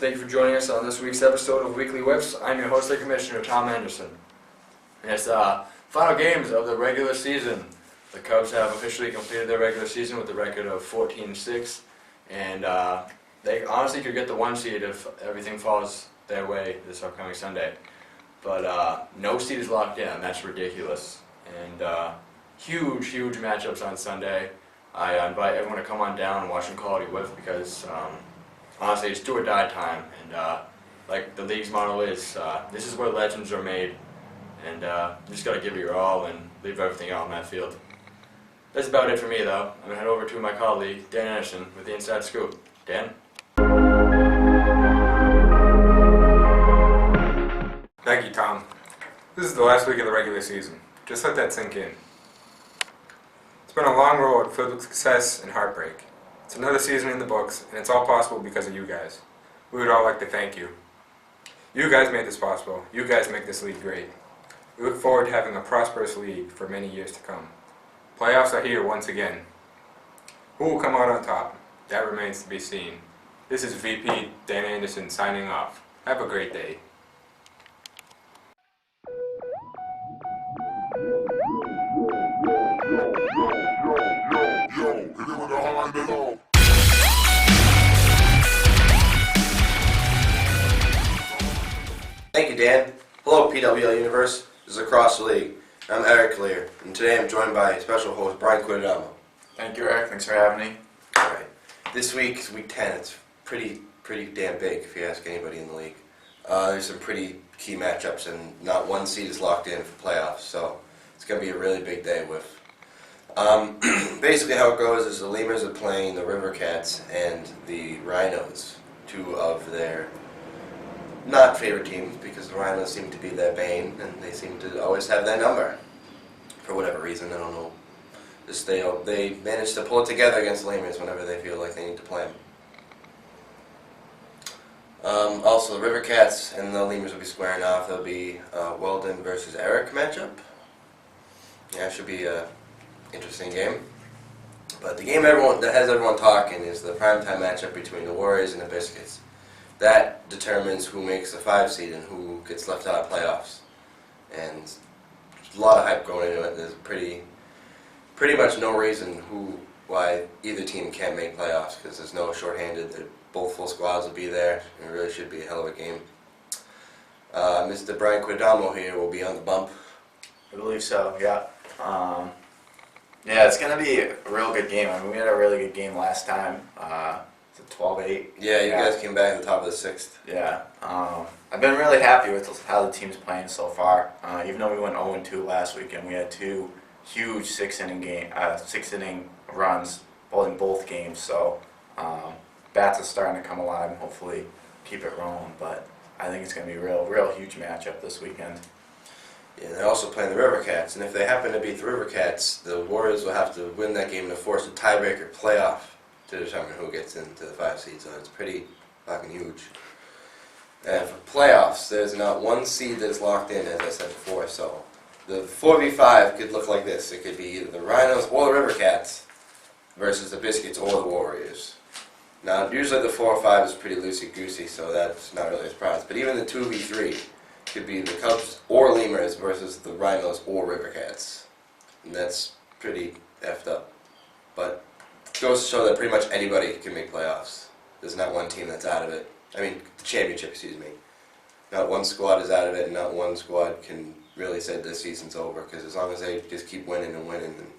Thank you for joining us on this week's episode of Weekly Wiffs. I'm your host and commissioner, Tom Anderson. And it's final games of the regular season. The Cubs have officially completed their regular season with a record of 14-6, and they honestly could get the 1 seed if everything falls their way this upcoming Sunday. But no seed is locked in, and that's ridiculous. And huge matchups on Sunday. I invite everyone to come on down and watch some quality Wiff because honestly, it's do or die time, and like the league's motto is, this is where legends are made, and you just got to give it your all and leave everything out on that field. That's about it for me, though. I'm going to head over to my colleague, Dan Anderson, with the Inside Scoop. Dan? Thank you, Tom. This is the last week of the regular season. Just let that sink in. It's been a long road filled with success and heartbreak. It's another season in the books, and it's all possible because of you guys. We would all like to thank you. You guys made this possible. You guys make this league great. We look forward to having a prosperous league for many years to come. Playoffs are here once again. Who will come out on top? That remains to be seen. This is VP Dan Anderson signing off. Have a great day. Thank you, Dan. Hello, PWL Universe. This is Across the League. I'm Eric Lear, and today I'm joined by special host Brian Quidamo. Thank you, Eric. Thanks for having me. Alright. This week is week 10. It's pretty damn big if you ask anybody in the league. There's some pretty key matchups, and not one seed is locked in for playoffs, so it's going to be a really big day with. Basically how it goes is the Lemurs are playing the River Cats and the Rhinos, two of their not favorite teams, because the Rhinos seem to be their bane, and they seem to always have their number. For whatever reason, I don't know. Just they manage to pull it together against the Lemurs whenever they feel like they need to play them. Also, the River Cats and the Lemurs will be squaring off. There'll be Weldon versus Eric matchup. Yeah, it should be an interesting game. But the game that has everyone talking is the primetime matchup between the Warriors and the Biscuits. That determines who makes the 5 seed and who gets left out of playoffs. And there's a lot of hype going into it. There's pretty much no reason why either team can't make playoffs, because there's no shorthanded. Both full squads will be there. It really should be a hell of a game. Mr. Brian Quidamo here will be on the bump. I believe so, yeah. Yeah, it's going to be a real good game. I mean, we had a really good game last time. It's a 12-8. Yeah, you guys came back at the top of the 6th. Yeah. I've been really happy with how the team's playing so far. Even though we went 0-2 last weekend, we had 2 huge 6-inning runs in both games. So bats are starting to come alive and hopefully keep it rolling. But I think it's going to be a real huge matchup this weekend. Yeah, they're also playing the River Cats, and if they happen to beat the River Cats, the Warriors will have to win that game to force a tiebreaker playoff to determine who gets into the 5 seed, so it's pretty fucking huge. And for playoffs, there's not one seed that's locked in, as I said before, so the 4v5 could look like this. It could be either the Rhinos or the River Cats versus the Biscuits or the Warriors. Now, usually the 4 or 5 is pretty loosey-goosey, so that's not really a surprise, but even the 2v3 could be the Cubs or Lemurs versus the Rhinos or River Cats. And that's pretty effed up. But it goes to show that pretty much anybody can make playoffs. There's not one team that's out of it. I mean, the championship, excuse me. Not one squad is out of it, and not one squad can really say this season's over, because as long as they just keep winning and winning, then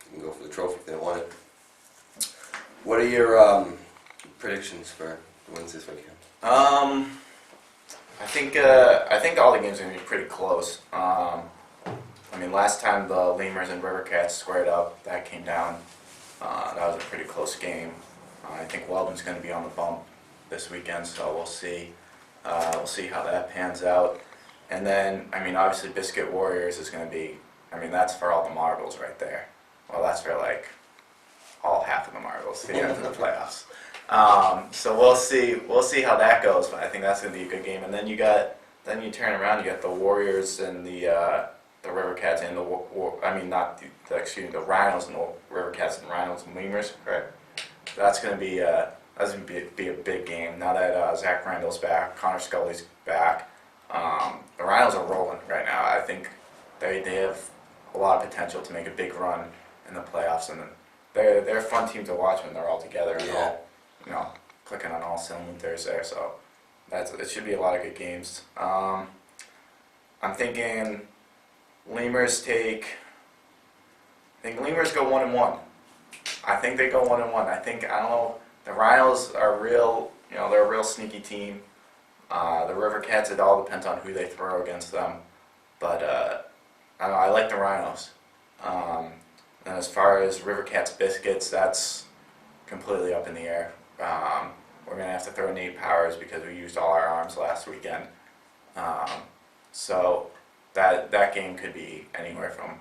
you can go for the trophy if they want it. What are your predictions for the wins this weekend? I think all the games are going to be pretty close. I mean, last time the Lemurs and River Cats squared up, that came down. That was a pretty close game. I think Weldon's going to be on the bump this weekend, so we'll see. We'll see how that pans out. And then, I mean, obviously Biscuit Warriors is going to be, I mean, that's for all the marbles right there. Well, that's for like all half of the marbles to get into the playoffs. So we'll see how that goes, but I think that's going to be a good game. And then you turn around, you got the Warriors and the River Cats and the Rhinos and the River Cats and Rhinos and Lemurs, correct? That's going to be a That's going to be a big game. Now that Zach Randall's back, Connor Scully's back, the Rhinos are rolling right now. I think they have a lot of potential to make a big run in the playoffs, and they're a fun team to watch when they're all together and all, clicking on all cylinders there. So it should be a lot of good games. I'm thinking Lemurs go 1-1. I think they go 1-1. I don't know. The Rhinos are real. They're a real sneaky team. The River Cats, it all depends on who they throw against them. But I don't know. I like the Rhinos. And as far as River Cats Biscuits, that's completely up in the air. We're gonna have to throw Nate Powers because we used all our arms last weekend. So that game could be anywhere from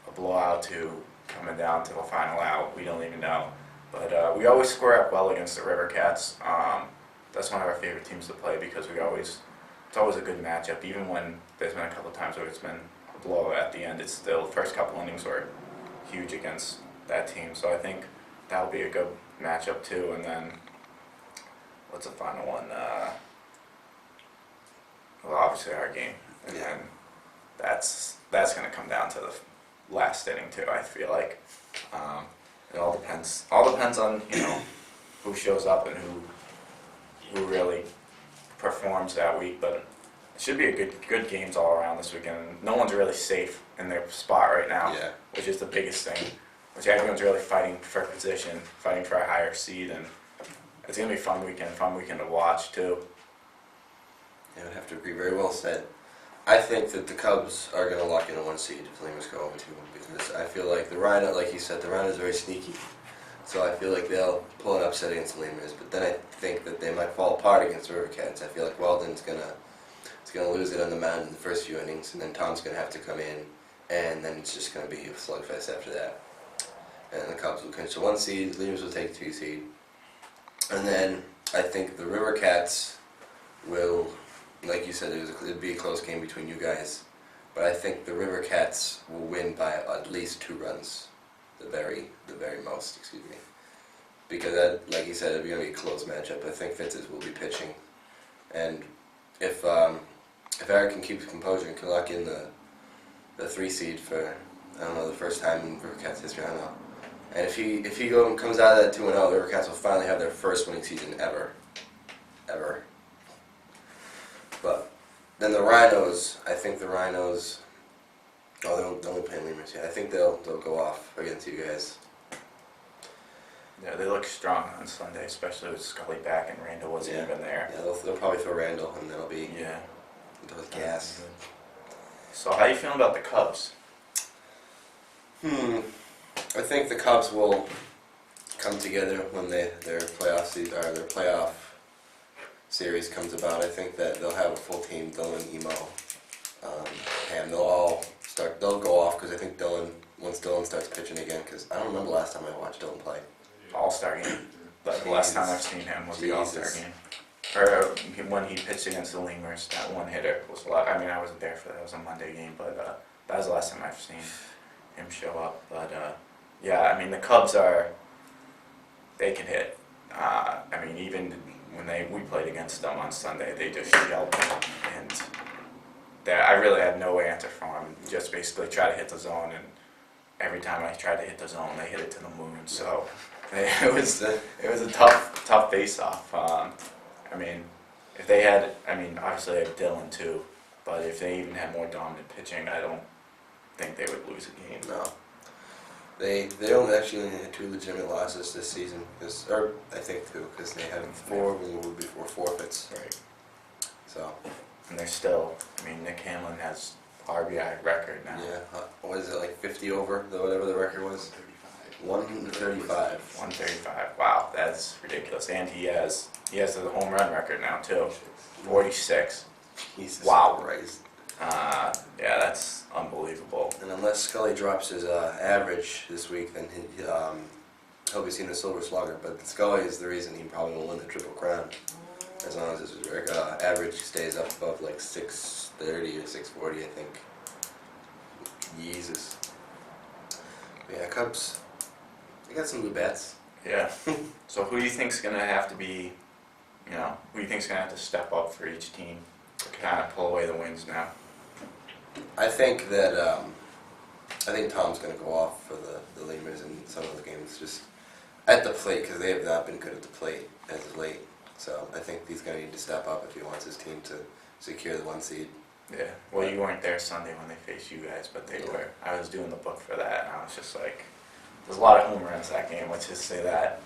a blowout to coming down to the final out. We don't even know. But we always square up well against the River Cats. That's one of our favorite teams to play because it's always a good matchup. Even when there's been a couple of times where it's been a blowout at the end, it's still the first couple innings were huge against that team. So I think that'll be a good matchup too. And then what's the final one? Well, obviously our game, and then that's going to come down to the last inning too. I feel like it all depends. All depends on who shows up and who really performs that week. But it should be a good games all around this weekend. No one's really safe in their spot right now, which is the biggest thing. Which everyone's really fighting for position, fighting for a higher seed, and it's gonna be a fun weekend to watch too. I would have to agree. Very well said. I think that the Cubs are going to lock in a 1 seed if the Lemurs go over 2, because I feel like the Rhino, like you said, the Rhino is very sneaky. So I feel like they'll pull an upset against the Lemurs, but then I think that they might fall apart against the River Cats. I feel like Weldon's gonna lose it on the mound in the first few innings, and then Tom's gonna have to come in, and then it's just gonna be a slugfest after that. And the Cubs will clinch the 1 seed, the Lemurs will take the 2 seed, and then I think the River Cats will. Like you said, it'd be a close game between you guys, but I think the River Cats will win by at least 2 runs, the very most, excuse me, because that, like you said, it'd be gonna be a close matchup. I think Fitzes will be pitching, and if Eric can keep his composure and can lock in the 3 seed for the first time in River Cats history, I don't know, and if he comes out of that 2-0, the River Cats will finally have their first winning season ever. But then the Rhinos, I think the Rhinos, they're only playing Lemurs. I think they'll go off against you guys. Yeah, they look strong on Sunday, especially with Scully back and Randall wasn't even there. Yeah, they'll probably throw Randall, and that'll be gas. So how are you feeling about the Cubs? I think the Cubs will come together when their playoff series comes about. I think that they'll have a full team, Dylan, Emo, and they'll go off because I think once Dylan starts pitching again, because I don't remember last time I watched Dylan play. All-Star game. But the last time I've seen him was the All-Star game. Or when he pitched against the Lemurs, that one hitter was a lot. I mean, I wasn't there for that. It was a Monday game, but that was the last time I've seen him show up. But yeah, I mean, the Cubs they can hit. I mean, even when we played against them on Sunday, they just shelled them, and I really had no answer for them. Just basically try to hit the zone, and every time I tried to hit the zone, they hit it to the moon. So it was a tough face-off. I mean, if they had, obviously they have Dylan too, but if they even had more dominant pitching, I don't think they would lose a game. No. They only had 2 legitimate losses this season, or I think 2, because they had 4 before forfeits. Right. So. And they're still, Nick Hamlin has RBI record now. Yeah. What is it, like 50 over, whatever the record was? 135. 135. Wow, that's ridiculous. And he has the home run record now too. 46. Jesus wow. Christ. Yeah, that's unbelievable. And unless Scully drops his average this week, then he'll be seeing the Silver Slugger. But Scully is the reason he probably will win the Triple Crown, as long as his average stays up above like 630 or 640, I think. Jesus. But yeah, Cubs. They got some good bats. Yeah. So who do you think's gonna have to be, who do you think's gonna have to step up for each team to kind of pull away the wins now? I think that I think Tom's going to go off for the Lemurs in some of the games, just at the plate, because they have not been good at the plate as of late. So I think he's going to need to step up if he wants his team to secure the 1 seed. Yeah. Well, you weren't there Sunday when they faced you guys, but they were. I was doing the book for that, and I was just like, there's a lot of home runs that game. Let's just say that.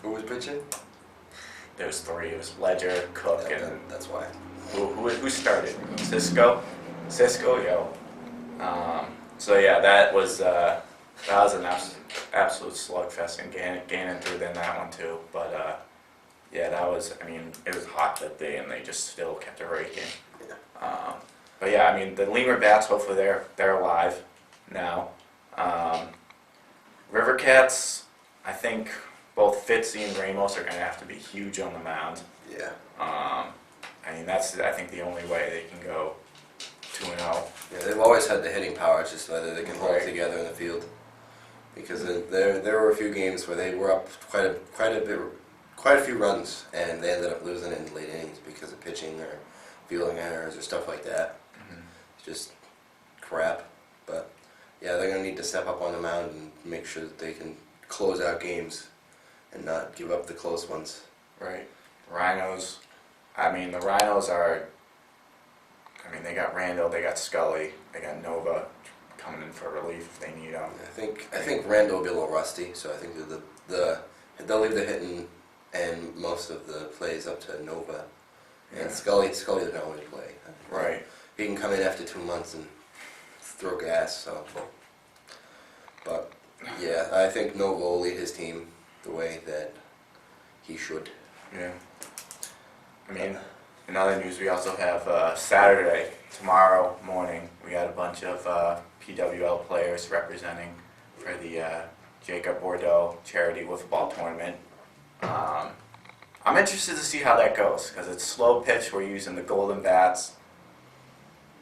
Who was pitching? There was 3. It was Ledger, Cook, Yeah, and that's why. who started? Cisco, yo. So yeah, that was an absolute slugfest, and Gannon threw in that one too. But yeah, that was. I mean, it was hot that day, and they just still kept it raking. Yeah. But yeah, I mean, the Lemur bats. Hopefully, they're alive now. River Cats. I think both Fitzy and Ramos are going to have to be huge on the mound. Yeah. I mean, that's I think the only way they can go 2-0. Yeah, they've always had the hitting power. It's just whether they can hold it together in the field. Because there were a few games where they were up quite a few runs, and they ended up losing in late innings because of pitching or fielding errors or stuff like that. Mm-hmm. It's just crap. But yeah, they're gonna need to step up on the mound and make sure that they can close out games and not give up the close ones. Right. Rhinos. I mean, the Rhinos are. I mean, they got Randall, they got Scully, they got Nova coming in for relief if they need them. I think Randall will be a little rusty, so I think they'll leave the hitting and most of the plays up to Nova. And Scully doesn't always play. Right. He can come in after 2 months and throw gas. So, but yeah, I think Nova will lead his team the way that he should. Yeah. I mean, in other news, we also have Saturday, tomorrow morning, we got a bunch of PWL players representing for the Jacob Bordeaux Charity Wiffle Ball Tournament. I'm interested to see how that goes, because it's slow pitch, we're using the golden bats.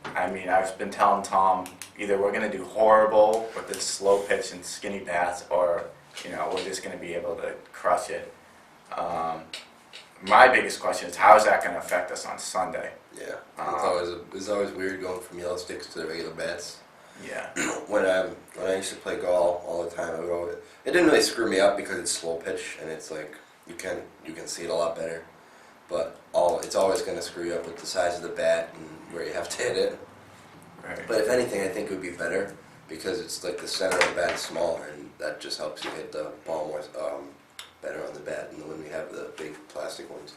I mean, I've been telling Tom, either we're going to do horrible with this slow pitch and skinny bats, or, we're just going to be able to crush it. My biggest question is, how is that going to affect us on Sunday? Yeah, it's always weird going from yellow sticks to the regular bats. Yeah. When I used to play golf all the time, it didn't really screw me up because it's slow pitch and it's like you can see it a lot better. But it's always going to screw you up with the size of the bat and where you have to hit it. Right. But if anything, I think it would be better because it's like the center of the bat is smaller and that just helps you hit the ball more better on the bat than when we have the big plastic ones.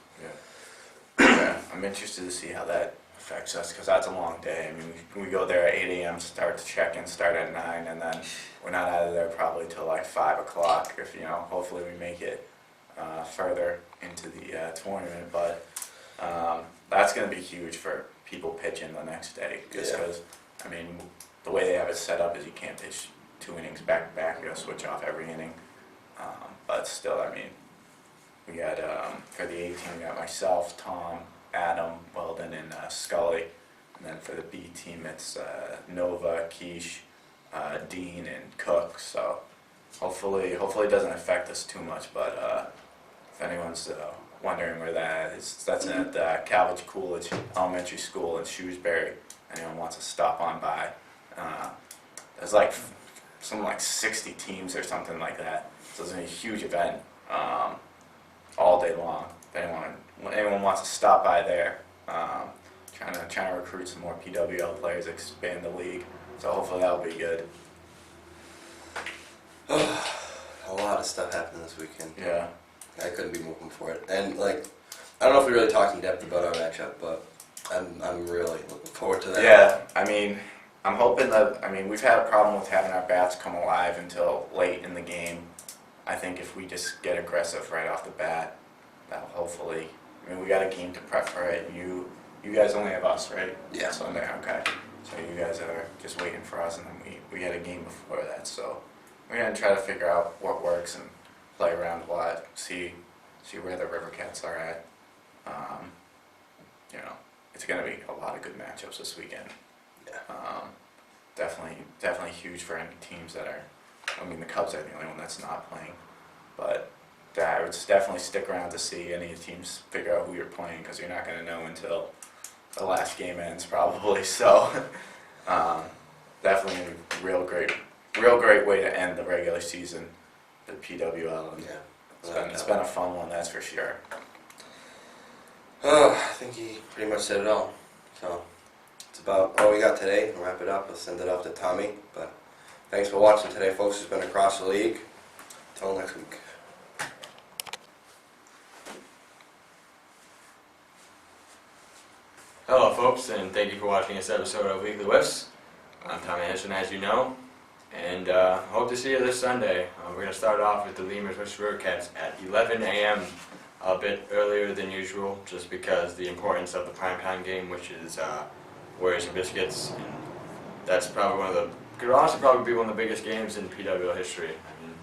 Yeah, I'm interested to see how that affects us, because that's a long day. I mean, we go there at 8 a.m., start to check-in, start at 9, and then we're not out of there probably till like 5 o'clock, if, hopefully we make it further into the tournament. But that's going to be huge for people pitching the next day, just because, I mean, the way they have it set up is you can't pitch 2 innings back-to-back. You got to switch off every inning. But still, I mean, we got, for the A team, we got myself, Tom, Adam, Weldon, and Scully. And then for the B team, it's Nova, Quiche, Dean, and Cook. So hopefully it doesn't affect us too much. But if anyone's wondering where that is, that's at Calvage Coolidge Elementary School in Shrewsbury. Anyone wants to stop on by. There's like something like 60 teams or something like that. So it's a huge event all day long. If anyone wants to stop by there, trying to recruit some more PWL players, expand the league. So hopefully that'll be good. A lot of stuff happened this weekend. Yeah. I couldn't be more for it. And I don't know if we really talked in depth about our matchup, but I'm really looking forward to that. Yeah, I mean, I'm hoping that, we've had a problem with having our bats come alive until late in the game. I think if we just get aggressive right off the bat, that'll hopefully, we got a game to prep for it. You guys only have us, right? Yeah. Sunday, okay. So you guys are just waiting for us, and then we had a game before that. So we're going to try to figure out what works and play around a lot, see where the River Cats are at. It's going to be a lot of good matchups this weekend. Yeah. Definitely huge for any teams that are. The Cubs are the only one that's not playing. But I would definitely stick around to see any teams figure out who you're playing, because you're not going to know until the last game ends probably. So definitely a real great way to end the regular season, the PWL. And Yeah. it's been a fun one, that's for sure. Oh, I think he pretty much said it all. So it's about all we got today. We'll wrap it up. I'll send it off to Tommy. But thanks for watching today, folks. It's been Across the League. Until next week. Hello, folks, and thank you for watching this episode of Weekly Wiffs. I'm Tom Anderson, as you know, and hope to see you this Sunday. We're going to start off with the Lemurs vs. Rivercats at 11 a.m., a bit earlier than usual, just because the importance of the primetime game, which is Warriors and Biscuits. And that's probably could honestly probably be one of the biggest games in PWL history. I mean,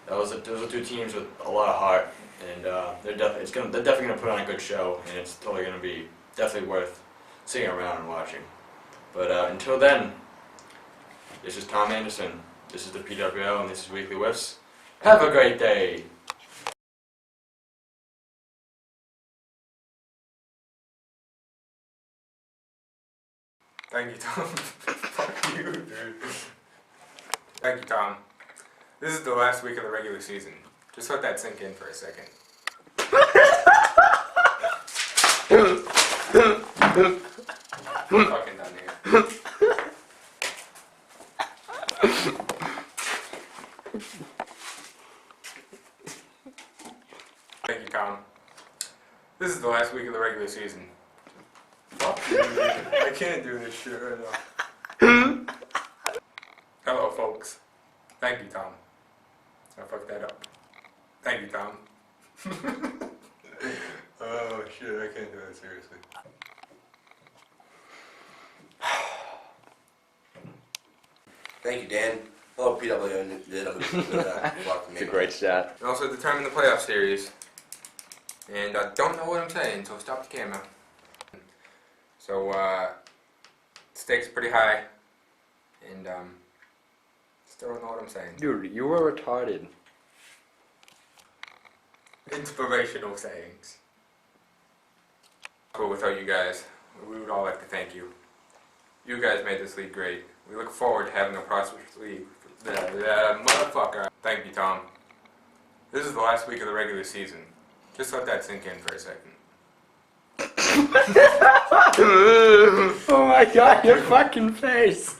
those are two teams with a lot of heart, and they're definitely going to put on a good show, and it's totally going to be definitely worth sitting around and watching. But until then, this is Tom Anderson, this is the PWL, and this is Weekly Whiffs. Have a great day! Thank you, Tom. Fuck you, dude. Thank you, Tom. This is the last week of the regular season. Just let that sink in for a second. I'm fucking done here. Thank you, Tom. This is the last week of the regular season. Fuck you, dude. I can't do this shit right now. Hello, folks. Thank you, Tom. I fucked that up. Thank you, Tom. Oh shit, I can't do that seriously. Thank you, Dan. Hello, PWL. It's a great stat. We also determined the playoff series. And I don't know what I'm saying, so stop the camera. So, stakes pretty high. And, still don't know what I'm saying. Dude, you were retarded. Inspirational sayings. Cool, without you guys, we would all like to thank you. You guys made this league great. We look forward to having a prosperous league. Motherfucker. Thank you, Tom. This is the last week of the regular season. Just let that sink in for a second. Oh my god, your fucking face!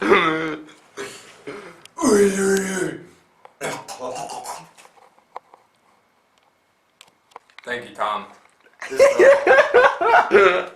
Thank you, Tom. This is the